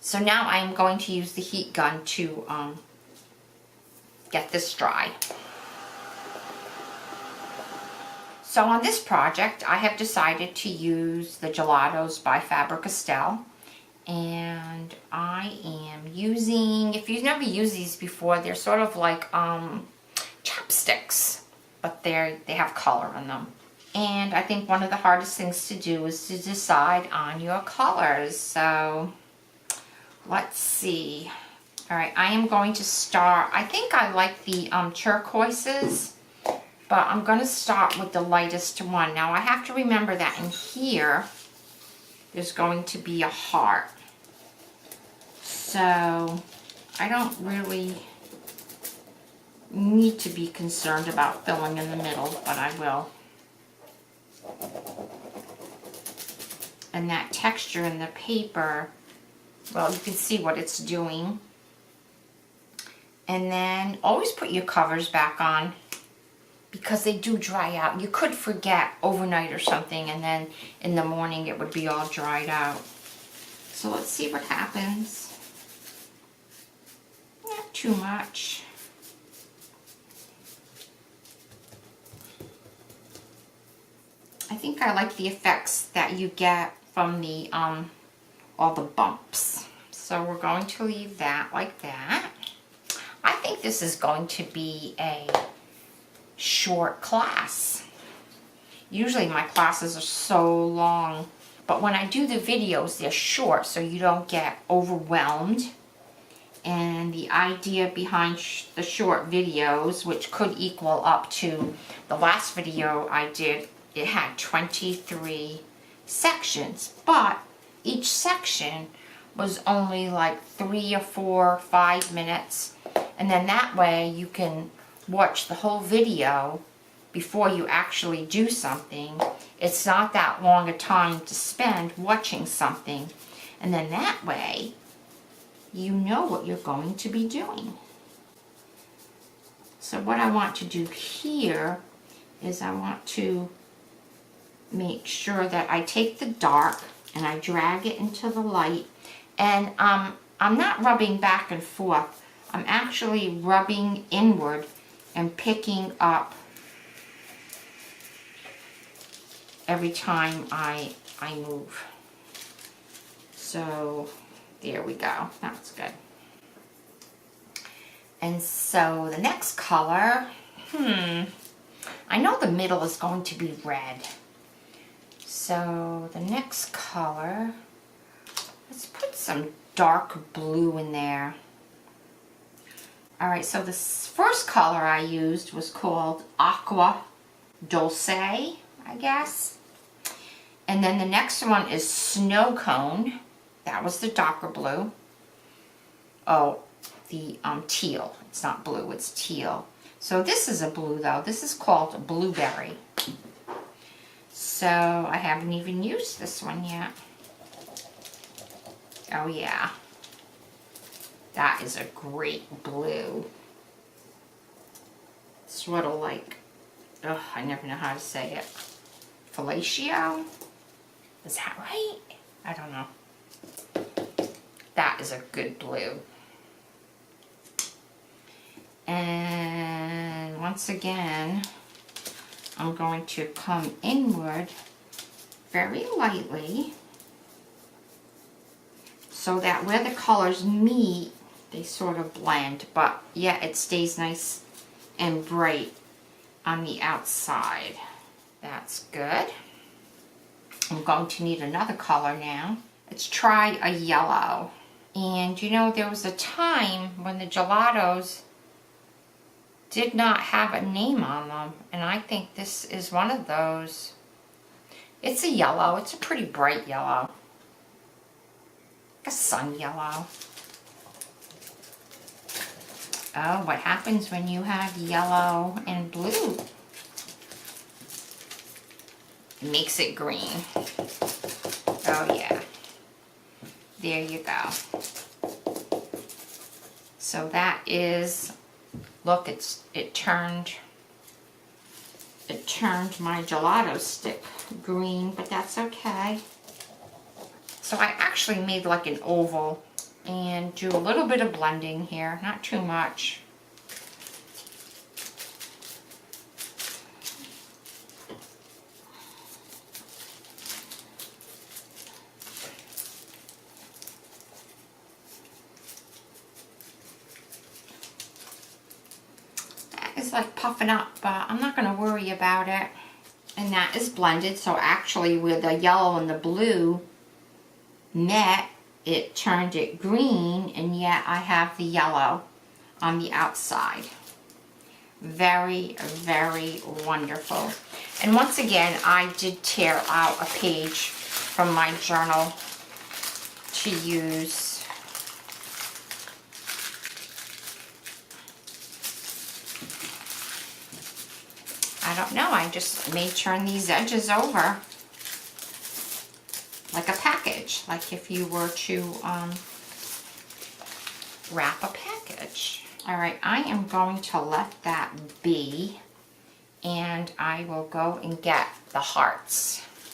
So now I am going to use the heat gun to get this dry. So on this project, I have decided to use the Gelatos by Faber-Castell. And I am using, if you've never used these before, they're sort of like chapsticks, but they have color in them. And I think one of the hardest things to do is to decide on your colors. So let's see. All right, I am going to start, I think I like the turquoises, but I'm going to start with the lightest one. Now I have to remember that in here, there's going to be a heart. So I don't really need to be concerned about filling in the middle, but I will. And that texture in the paper, well, you can see what it's doing. And then always put your covers back on, because they do dry out. You could forget overnight or something, and then in the morning it would be all dried out. So let's see what happens. Not too much. I think I like the effects that you get from the all the bumps. So we're going to leave that like that. I think this is going to be a short class. Usually my classes are so long, but when I do the videos, they're short so you don't get overwhelmed. And the idea behind the short videos, which could equal up to the last video I did, it had 23 sections, but each section was only like 3 or 4 or 5 minutes, and then that way you can watch the whole video before you actually do something. It's not that long a time to spend watching something, and then that way you know what you're going to be doing. So what I want to do here is I want to make sure that I take the dark and I drag it into the light, and I'm not rubbing back and forth. I'm actually rubbing inward and picking up every time I move. So there we go. That's good. And so the next color, I know the middle is going to be red. So the next color, let's put some dark blue in there. All right, so the first color I used was called Aqua Dolce, I guess. And then the next one is Snow Cone. That was the darker blue. Oh, the teal. It's not blue, it's teal. So this is a blue though. This is called Blueberry. So I haven't even used this one yet. Oh yeah. That is a great blue. Sort of like, I never know how to say it. Fellatio? Is that right? I don't know. That is a good blue. And once again, I'm going to come inward very lightly so that where the colors meet, they sort of blend, but yeah, it stays nice and bright on the outside. That's good. I'm going to need another color now. Let's try a yellow. And you know, there was a time when the Gelatos did not have a name on them, and I think this is one of those. It's a yellow. It's a pretty bright yellow. Like a sun yellow. Oh, what happens when you have yellow and blue? It makes it green. Oh yeah. There you go. So that is, look, it turned my gelato stick green, but that's okay. So I actually made like an oval and do a little bit of blending here, not too much. That is like puffing up, but I'm not going to worry about it. And that is blended, so actually where the yellow and the blue met, it turned it green, and yet I have the yellow on the outside. Very, very wonderful. And once again, I did tear out a page from my journal to use. I don't know, I just may turn these edges over like a package, like if you were to wrap a package. All right, I am going to let that be, and I will go and get the hearts.